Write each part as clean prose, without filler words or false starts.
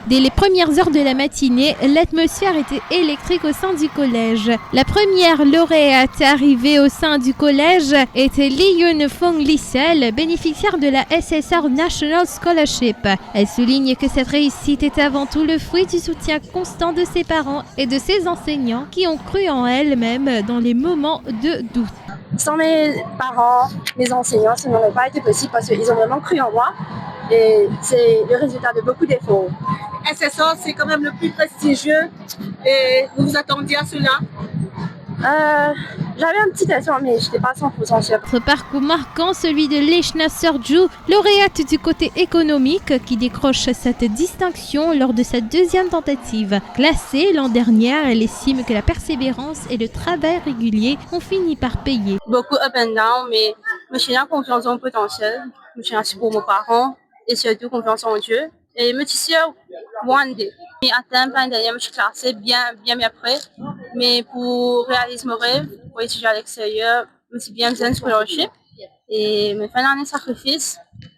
Dès les premières heures de la matinée, l'atmosphère était électrique au sein du collège. La première lauréate arrivée au sein du collège était Lee Yun-Fong Lee-sel, bénéficiaire de la SSR National Scholarship. Elle souligne que cette réussite est avant tout le fruit du soutien constant de ses parents et de ses enseignants qui ont cru en elle même dans les moments de doute. Sans mes parents, mes enseignants, ça n'aurait pas été possible parce qu'ils ont vraiment cru en moi et c'est le résultat de beaucoup d'efforts. SSR, c'est quand même le plus prestigieux et vous vous attendiez à cela? J'avais un petit espoir mais je n'étais pas 100% sûre. Notre parcours marquant, celui de Leshna Serju, lauréate du côté économique qui décroche cette distinction lors de sa deuxième tentative. Classée l'an dernier, elle estime que la persévérance et le travail régulier ont fini par payer. Beaucoup up and down, mais je suis en confiance en mon potentiel, je suis assis pour mes parents et surtout confiance en Dieu. Et je suis sûre, one day. Mais atteindre l'année dernière, je suis classée bien près. Mais pour réaliser mes rêves, pour étudier à l'extérieur, je suis bien besoin de scholarship. Et me faire un sacrifice.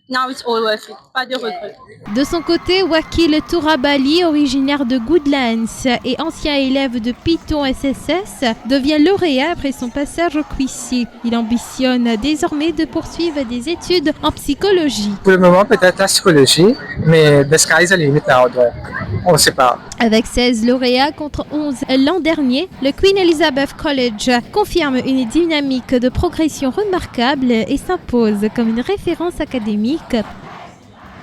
Now it's all worth it. Pas de regret. De son côté, Wakil Tourabali, originaire de Goodlands et ancien élève de Python SSS, devient lauréat après son passage au QICI. Il ambitionne désormais de poursuivre des études en psychologie. Pour le moment, peut-être la psychologie, mais the sky is the limit now, donc on ne sait pas. Avec 16 lauréats contre 11 l'an dernier, le Queen Elizabeth College confirme une dynamique de progression remarquable et s'impose comme une référence académique